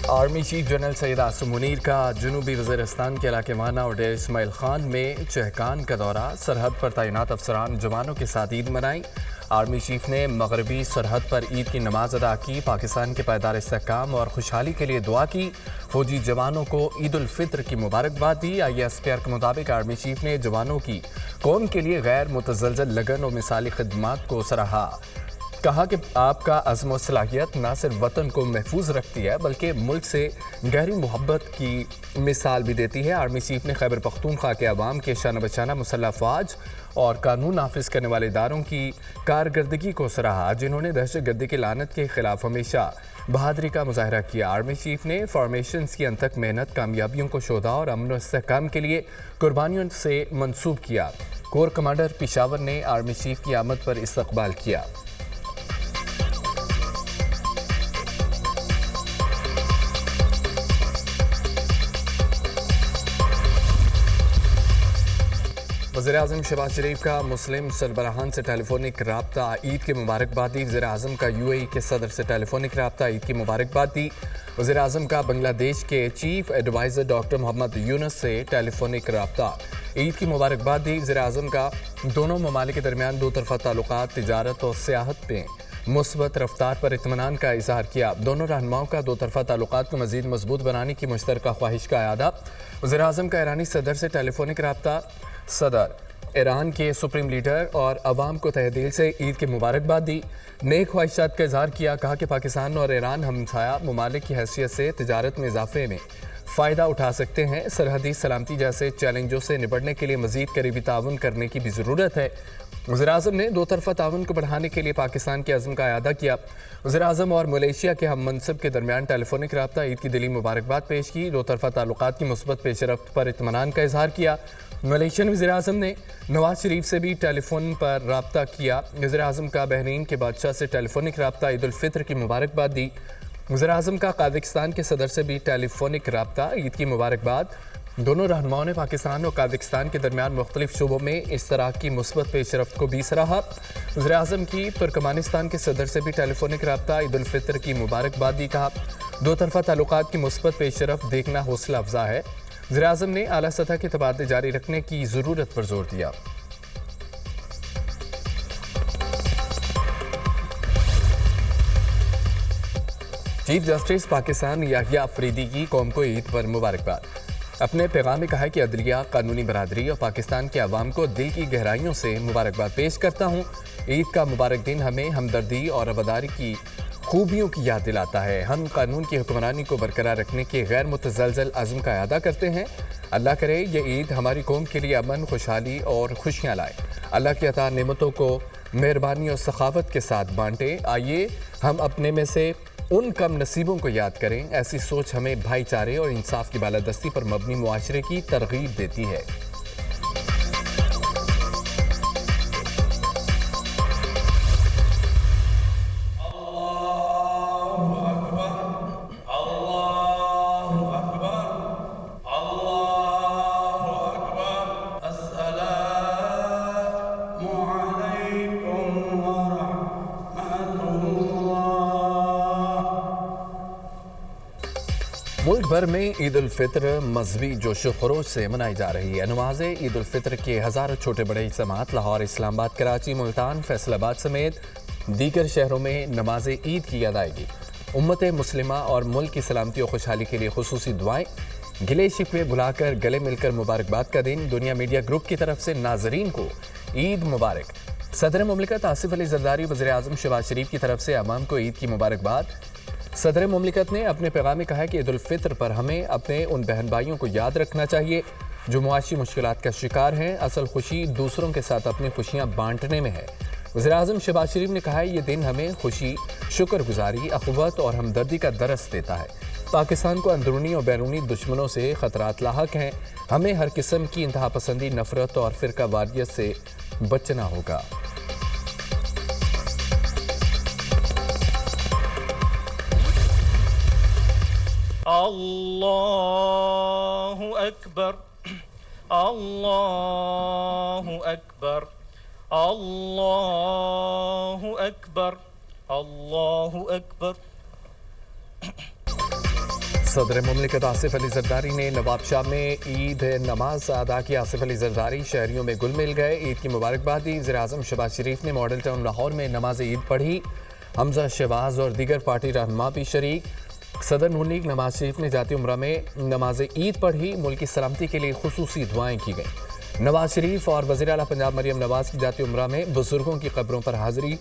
Army chief general Syed Asim Munir का जनूबी वज़ीरिस्तान के इलाके माना और डेर इस्माइल खान में चहकान का दौरा। सरहद पर तैनात अफसरान जवानों के साथ ईद मनाई। आर्मी चीफ ने मगरबी सरहद पर ईद की नमाज अदा की। पाकिस्तान के पायदार इस्तेहकाम और खुशहाली के लिए दुआ की। फौजी जवानों को ईद उल फित्र की मुबारकबाद दी। ISPR के मुताबिक आर्मी चीफ ने जवानों की कौम के लिए गैर मुतज़लज़ल लगन और मिसाली खिदमात को सराहा। कहा कि आपका अज़्म और सलाहियत न सिर्फ वतन को महफूज रखती है बल्कि मुल्क से गहरी मोहब्बत की मिसाल भी देती है। आर्मी चीफ ने खैबर पख्तूनख्वा के अवाम के शान बशाना मुसल्लह फ़ौज और कानून नाफिज करने वाले इदारों की कारकर्दगी को सराहा, जिन्होंने दहशतगर्दी की लानत के खिलाफ हमेशा बहादुरी का मुजाहरा किया। आर्मी चीफ ने फॉर्मेशंस की अनथक मेहनत, कामयाबियों को शोधा और अमन और इस्तेहकाम के लिए कुर्बानियों से मंसूब किया। कोर कमांडर पेशावर ने आर्मी चीफ की आमद पर इस्तकबाल किया। वज़ीर-ए-आज़म शहबाज शरीफ का मुस्लिम सरबराहान से टेलीफोनिक राब्ता, ईद की मुबारकबाद दी। वज़ीर-ए-आज़म का UAE के सदर से टेलीफोनिक राब्ता, ईद की मुबारकबाद दी। वज़ीर-ए-आज़म का बांग्लादेश के chief adviser doctor Mohammad Yunus से टेलीफोनिक राब्ता, ईद की मुबारकबाद दी। वज़ीर-ए-आज़म का दोनों ममालिक के दरमियान दो तरफ़ा ताल्लुकात, तिजारत और सियाहत में मुस्बत रफ्तार पर इत्मीनान का इज़हार किया। दोनों रहनुमाओं का दो तरफ़ा ताल्लुकात को मज़ीद मजबूत बनाने की मुश्तरका ख्वाहिश का अयादा। वज़ीर-ए-आज़म का ईरानी सदर से टेलीफोनिक राब्ता, सदर ईरान के सुप्रीम लीडर और अवाम को तहे दिल से ईद की मुबारकबाद दी। नेक ख्वाहिशात का इज़हार किया। कहा कि पाकिस्तान और ईरान हमसाया ममालिक की हैसियत से तिजारत में इजाफे में फ़ायदा उठा सकते हैं। सरहदी सलामती जैसे चैलेंजों से निपटने के लिए मज़ीद करीबी ताउन करने की भी ज़रूरत है। वज़ीर-ए-आज़म ने दो तरफ़ा ताउन को बढ़ाने के लिए पाकिस्तान के अज़्म का अयादा किया। वज़ीर-ए-आज़म और मलेशिया के हम मनसब के दरमियान टेलीफोनिक राब्ता, ईद की दिली मुबारकबाद पेश की। दो तरफ़ा ताल्लुकात की मुस्बत पेशरफ्त पर इत्मीनान का इज़हार किया। मलेशियन वज़ीर-ए-आज़म ने नवाज शरीफ से भी टेलीफोन पर राब्ता किया। वज़ीर-ए-आज़म का बहरीन के बादशाह से टेलीफोनिक राब्ता, ईद उल फित्र की मुबारकबाद दी। वज़ीर-ए-आज़म का काज़ाकिस्तान के सदर से भी टेलीफोनिक राब्ता, ईद की मुबारकबाद। दोनों रहनुमाओं ने पाकिस्तान और काज़ाकिस्तान के दरमियान मुख्तलिफ शोबों में इस तरह की मुस्बत पेशरफ्त को भी सराहा। वज़ीर-ए-आज़म की तुर्कमानिस्तान के सदर से भी टेलीफोनिक राब्ता, ईद उल फित्र की मुबारकबाद दी। कहा दो तरफ़ा ताल्लुकात की मुस्बत पेशरफ्त देखना हौसला अफजा है। वज़ीर-ए-आज़म ने आला सतह के तबादले जारी रखने की ज़रूरत पर जोर दिया। चीफ जस्टिस पाकिस्तान याहिया अफरीदी की कौम को ईद पर मुबारकबाद। अपने पैगाम में कहा है कि अदलिया, कानूनी बरादरी और पाकिस्तान के अवाम को दिल की गहराइयों से मुबारकबाद पेश करता हूँ। ईद का मुबारक दिन हमें हमदर्दी और रवादारी की खूबियों की याद दिलाता है। हम कानून की हुक्मरानी को बरकरार रखने के गैर मुतज़लज़ल अज़्म का अदा करते हैं। अल्लाह करे ये ईद हमारी कौम के लिए अमन, खुशहाली और खुशियाँ लाए। अल्लाह की अता नेमतों को मेहरबानी और सखावत के साथ बांटे। आइए हम अपने में से उन कम नसीबों को याद करें। ऐसी सोच हमें भाईचारे और इंसाफ की बालादस्ती पर मबनी मुआशरे की तरगीब देती है। मुल्क भर में ईद उल फित्र मजहबी जोशो खरोश से मनाई जा रही है। नमाज ईद उल फित्र के हज़ारों छोटे बड़े इज्तिमात लाहौर, इस्लामाबाद, कराची, मुल्तान, फैसलाबाद समेत दीगर शहरों में नमाज ईद की अदायगी। उम्मत मुस्लिमा और मुल्क की सलामती और खुशहाली के लिए खुसूसी दुआएं। गिले शिकवे भुलाकर गले मिलकर मुबारकबाद का दिन। दुनिया मीडिया ग्रुप की तरफ से नाजरीन को ईद मुबारक। सदर मुमलिकत आसिफ अली जरदारी, वज़ीर-ए-आज़म शहबाज शरीफ की तरफ से अवाम को ईद की मुबारकबाद। सदर मुमलिकत ने अपने पैगाम में कहा है कि ईद उल फित्र पर हमें अपने उन बहन भाइयों को याद रखना चाहिए जो मुआशी मुश्किलात का शिकार हैं। असल खुशी दूसरों के साथ अपनी खुशियाँ बांटने में है। वज़ीर-ए-आज़म शहबाज शरीफ ने कहा है ये दिन हमें खुशी, शुक्रगुजारी, अख़ुवत और हमदर्दी का दरस देता है। पाकिस्तान को अंदरूनी और बैरूनी दुश्मनों से ख़तरात लाहक हैं। हमें हर किस्म की इंतहा पसंदी, नफ़रत और फ़िरका वारियत से बचना होगा। अल्लाहु अकबर, अल्लाहु अकबर, अल्लाहु अकबर, अल्लाहु अकबर। सदर मुमलिकत आसिफ अली जरदारी ने नवाबशाह में ईद नमाज अदा की। आसिफ अली जरदारी शहरियों में गुल मिल गए, ईद की मुबारकबाद दी। वज़ीर-ए-आज़म शहबाज शरीफ ने मॉडल टाउन लाहौर में नमाज ईद पढ़ी। हमजा शहबाज और दीगर पार्टी रहनुमा भी शरीक। सदर नून लीग नवाज शरीफ ने जाती उम्रा में नमाज ईद पढ़ी। मुल्क की सलामती के लिए खुसूसी दुआएं की गई। नवाज शरीफ और वज़ीर आला पंजाब मरियम नवाज की जाती उम्रा में बुजुर्गों की कब्रों पर हाजिरी,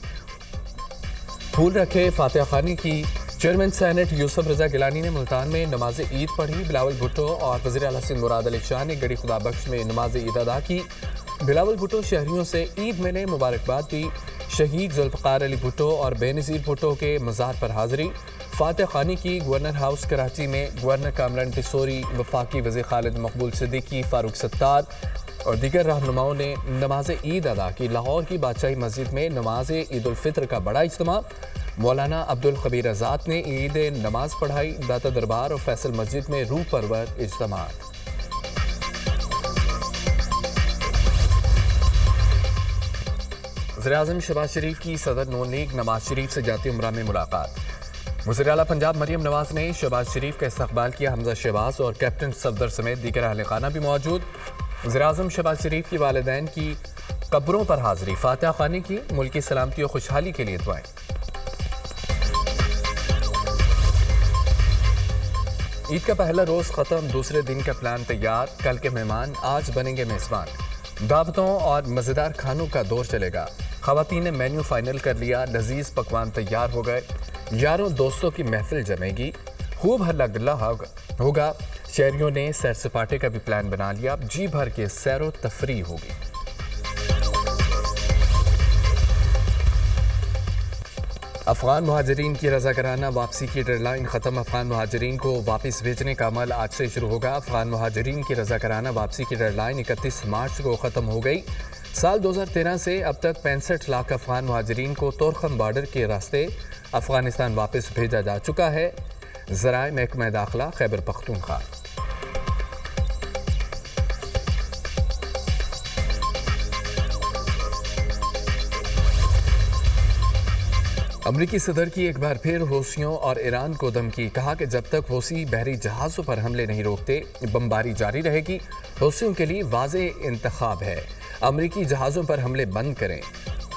फूल रखे, फातिहा खानी की। चेयरमैन सेनेट यूसुफ रजा गिलानी ने मुल्तान में नमाज ईद पढ़ी। बिलावल भुट्टो और वज़ीर आला सिंध मुराद अली शाह ने गड़ी खुदा बख्श में नमाज ईद अदा की। बिलावल भुट्टो शहरियों से ईद में ने मुबारकबाद दी। शहीद जुल्फ़िकार अली भुट्टो और बेनज़ीर भुट्टो के मज़ार पर हाज़िरी, फातिहा खानी की। गवर्नर हाउस कराची में गवर्नर कामरान टिसोरी, वफाकी वज़ीर खालिद मकबूल सिद्दीकी, फ़ारूक सत्तार और दीगर रहनुमाओं ने नमाज ईद अदा की। लाहौर की बादशाही मस्जिद में नमाज ईद उल फितर का बड़ा इज्तिमा। मौलाना अब्दुल खबीर आज़ाद ने ईद नमाज पढ़ाई। दाता दरबार और फैसल मस्जिद में रूह परवर इज्तिमा। वज़ीर-ए-आज़म शहबाज शरीफ की सदर नून लीग नवाज शरीफ से जाती उम्रा में मुलाकात। वज़ीर आला पंजाब मरियम नवाज ने शहबाज शरीफ का इस्तकबाल किया। हमजा शहबाज और कैप्टन सफदर समेत दीगर अहले खाना भी मौजूद। वज़ीर-ए-आज़म शहबाज शरीफ की वालिदैन की कब्रों पर हाज़िरी, फातिहा खानी की। मुल्क की सलामती और खुशहाली के लिए दुआएं। ईद का पहला रोज़ ख़त्म, दूसरे दिन का प्लान तैयार। कल के मेहमान आज बनेंगे मेज़बान। दावतों और मज़ेदार खानों का दौर चलेगा। ख़वातीन ने मेन्यू फाइनल कर लिया, लजीज पकवान तैयार हो गए। यारों दोस्तों की महफिल जमेगी, खूब हल्ला गुल्ला होगा। शहरियों ने सैर सपाटे का भी प्लान बना लिया, जी भर के सैरो तफरी होगी। अफगान मुहाजिरीन की रज़ाकाराना वापसी की डेडलाइन ख़त्म। अफगान मुहाजिरीन को वापस भेजने का अमल आज से शुरू होगा। अफगान मुहाजिरीन की रज़ाकाराना वापसी की डेडलाइन 31 मार्च को ख़त्म हो गई। साल 2013 से अब तक 65 लाख अफगान मुहाजिरीन को तोरखम बॉर्डर के रास्ते अफगानिस्तान वापस भेजा जा चुका है। ज़राए महकमा दाखिला खैबर पख्तूनख्वा। अमरीकी सदर की एक बार फिर हौसियों और ईरान को धमकी। कहा कि जब तक हौसी बहरी जहाज़ों पर हमले नहीं रोकते, बमबारी जारी रहेगी। हौसियों के लिए वाज़ेह इंतखाब है, अमरीकी जहाज़ों पर हमले बंद करें,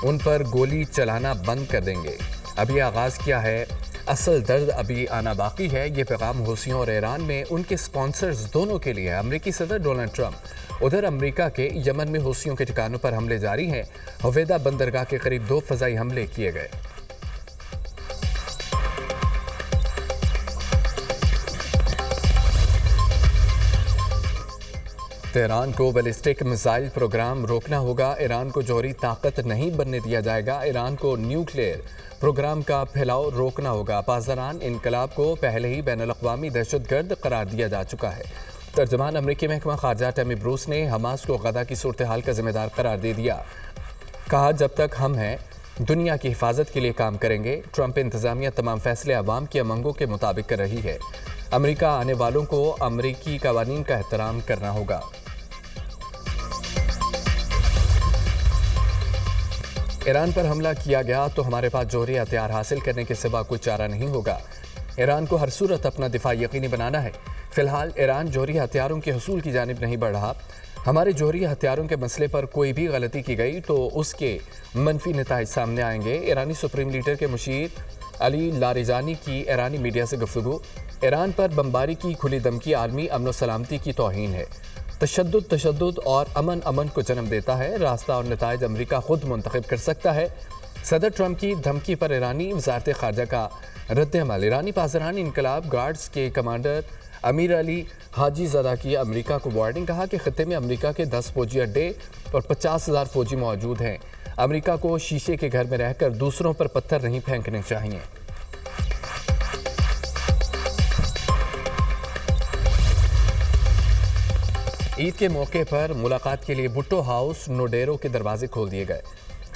उन पर गोली चलाना बंद कर देंगे। अभी आगाज़ किया है, असल दर्द अभी आना बाकी है। ये पैगाम हौसियों और ईरान में उनके स्पॉन्सर्स दोनों के लिए है। अमरीकी सदर डोनाल्ड ट्रंप। उधर अमरीका के यमन में हौसियों के ठिकानों पर हमले जारी हैं। हवेदा बंदरगाह के करीब 2 फ़ज़ाई हमले किए गए। तेहरान को बैलिस्टिक मिसाइल प्रोग्राम रोकना होगा। ईरान को जौहरी ताकत नहीं बनने दिया जाएगा। ईरान को न्यूक्लियर प्रोग्राम का फैलाव रोकना होगा। पासदारान इनकलाब को पहले ही बैनुल-अक़वामी दहशतगर्द करार दिया जा चुका है। तर्जमान अमरीकी महकमा खारजा टैमी ब्रूस ने हमास को गदा की सूरत हाल का जिम्मेदार करार दे दिया। कहा, जब तक हम हैं दुनिया की हिफाजत के लिए काम करेंगे। ट्रंप इंतजामिया तमाम फैसले अवाम की उमंगों के मुताबिक कर रही है। अमरीका आने वालों को अमरीकी कवानीन का एहतराम करना होगा। ईरान पर हमला किया गया तो हमारे पास जौहरी हथियार हासिल करने के सिवा कोई चारा नहीं होगा। ईरान को हर सूरत अपना दिफा यकीनी बनाना है। फिलहाल ईरान जौहरी हथियारों के हसूल की जानिब नहीं बढ़ रहा। हमारे जौहरी हथियारों के मसले पर कोई भी गलती की गई तो उसके मनफी नताइज सामने आएंगे। ईरानी सुप्रीम लीडर के मुशीर अली लारिजानी की ईरानी मीडिया से गुफ्तगू। ईरान पर बमबारी की खुली धमकी आलमी अमन सलामती की तौहीन है। तशद्दुद और अमन को जन्म देता है। रास्ता और नताइज अमरीका खुद मुंतखब कर सकता है। सदर ट्रंप की धमकी पर ईरानी वज़ारत ख़ारजा का रद्द-ए-अमल। ईरानी पासदारान इनकलाब गार्ड्स के कमांडर अमीर अली हाजी ज़दा की अमरीका को वार्निंग। कहा कि ख़त्े में अमरीका के 10 फौजी अड्डे और 50,000 फौजी मौजूद हैं। अमरीका को शीशे के घर में रहकर दूसरों पर पत्थर नहीं फेंकने चाहिए। ईद के मौके पर मुलाकात के लिए भुट्टो हाउस नोडेरो के दरवाजे खोल दिए गए।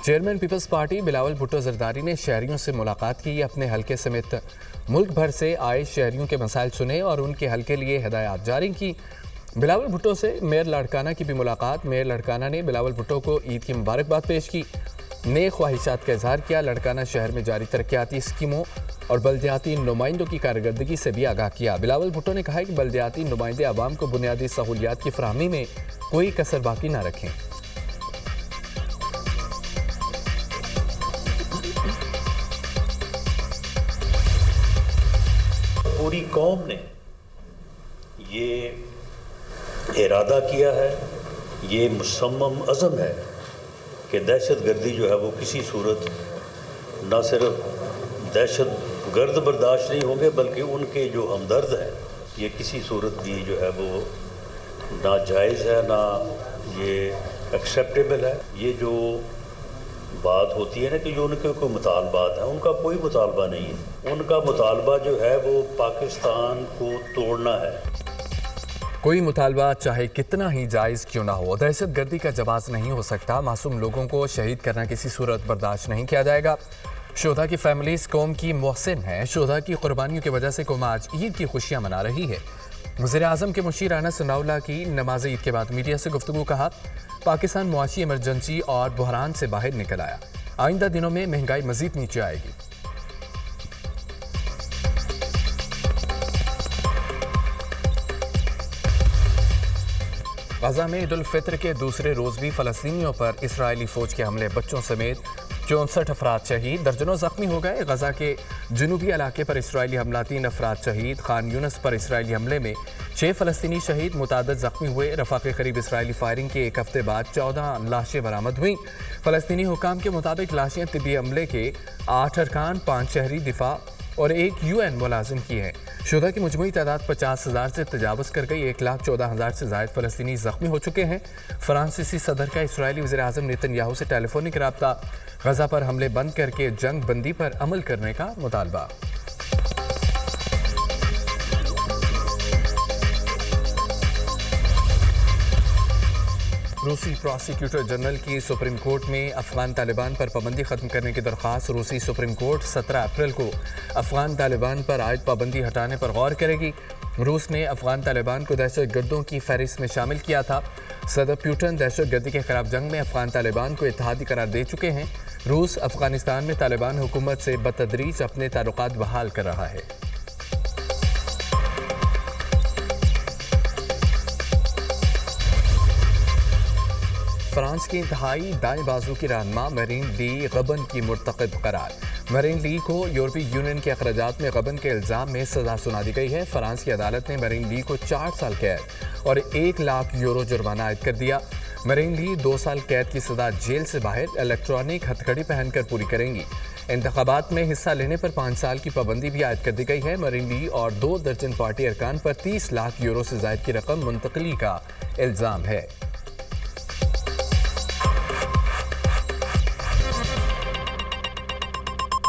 चेयरमैन पीपल्स पार्टी बिलावल भुट्टो जरदारी ने शहरियों से मुलाकात की। अपने हलके समेत मुल्क भर से आए शहरियों के मसाइल सुने और उनके हल के लिए हिदायत जारी की। बिलावल भुट्टो से मेयर लाड़काना की भी मुलाकात। मेयर लाड़काना ने बिलावल भुट्टो को ईद की मुबारकबाद पेश की, नेक ख्वाहिशात का इजहार किया। लाड़काना शहर में जारी तरक्याती स्कीमों और बल्दियाती नुमाइंदों की कारकर्दगी से भी आगाह किया। बिलावल भुट्टो ने कहा है कि बल्दियाती नुमाइंदे आवाम को बुनियादी सहूलियात की फराहमी में कोई कसर बाकी ना रखें। पूरी कौम ने ये इरादा किया है, ये मुसम्मम अज़म है कि दहशत गर्दी जो है वो किसी सूरत ना सिर्फ दहशत गर्द बर्दाश्त नहीं होंगे बल्कि उनके जो हमदर्द हैं ये किसी सूरत भी जो है वो ना जायज़ है ना ये एक्सेप्टेबल है। ये जो बात होती है ना कि जो उनके कोई मुतालबात हैं, उनका कोई मुतालबा नहीं है। उनका मुतालबा जो है वो पाकिस्तान को तोड़ना है। कोई मुतालबा चाहे कितना ही जायज़ क्यों ना हो, दहशत गर्दी का जवाब नहीं हो सकता। मासूम लोगों को शहीद करना किसी सूरत बर्दाश्त नहीं किया जाएगा। शोधा की फैमिलीज कौम की मोहसिन है। शोधा की कुर्बानियों की वजह से कौम आज ईद की खुशियां मना रही है। वज़ीर-ए-आज़म के मुशीर अनस सनाउल्लाह की नमाज ईद के बाद मीडिया से गुफ्तगू। कहा, पाकिस्तान मुआशी इमरजेंसी और बहरान से बाहर निकल आया। आइंदा दिनों में महंगाई मजीद नीचे आएगी। गजा में ईद उल फित्र के दूसरे रोज भी फलस्तीनियों पर इस्राएली फौज के हमले, बच्चों समेत 64 अफराद शहीद, दर्जनों जख्मी हो गए। गजा के जनूबी इलाके पर इस्राएली हमला, 3 अफराद शहीद। खान यूनस पर इस्राएली हमले में 6 फलस्तीनी शहीद, मुतादद जख्मी हुए। रफा के करीब इस्राएली फायरिंग के एक हफ्ते बाद 14 लाशें बरामद हुई। फलस्तीनी हुकाम के मुताबिक लाशें तिब्बी अमले के 8 अरकान, 5 शहरी दिफा और 1 UN मुलाजिम की है। शुदा की मजमूई तादाद 50,000 से तजावज़ कर गई। 1,14,000 से ज़ायद फ़लस्तीनी ज़ख्मी हो चुके हैं। फ्रांसीसी सदर का इसराइली वज़ीर-ए-आज़म नेतन्याहू से टेलीफोनिक रब्ता, गजा पर हमले बंद करके जंग बंदी पर अमल करने का मुतालबा। रूसी प्रोसिक्यूटर जनरल की सुप्रीम कोर्ट में अफगान तालिबान पर पाबंदी खत्म करने की दरख्वास्त। रूसी सुप्रीम कोर्ट 17 अप्रैल को अफगान तालिबान पर आयद पाबंदी हटाने पर गौर करेगी। रूस ने अफगान तालिबान को दहशत गर्दों की फहरिस्त में शामिल किया था। सदर पुतिन दहशत गर्दी के खिलाफ जंग में अफगान तालिबान को इत्तेहादी करार दे चुके हैं। रूस अफगानिस्तान में तालिबान हुकूमत से बतदरीज अपने ताल्लुकात बहाल कर रहा है। फ्रांस की इंतहाई दाएं बाजू की रहनुमा मरीन ली गबन की मुर्तकब करार। मरीन ली को यूरोपीय यूनियन के अखराजात में गबन के इल्ज़ाम में सजा सुना दी गई है। फ्रांस की अदालत ने मरीन ली को 4 साल कैद और 1 लाख यूरो जुर्माना आयद कर दिया। मरीन ली 2 साल कैद की सजा जेल से बाहर इलेक्ट्रॉनिक हथकड़ी पहनकर पूरी करेंगी। इंतखाबात में हिस्सा लेने पर 5 साल की पाबंदी भी आयद कर दी गई है। मरीन ली और 2 दर्जन पार्टी अरकान पर 30 लाख यूरो से ज़ायद की रकम मुंतकली का इल्ज़ाम है।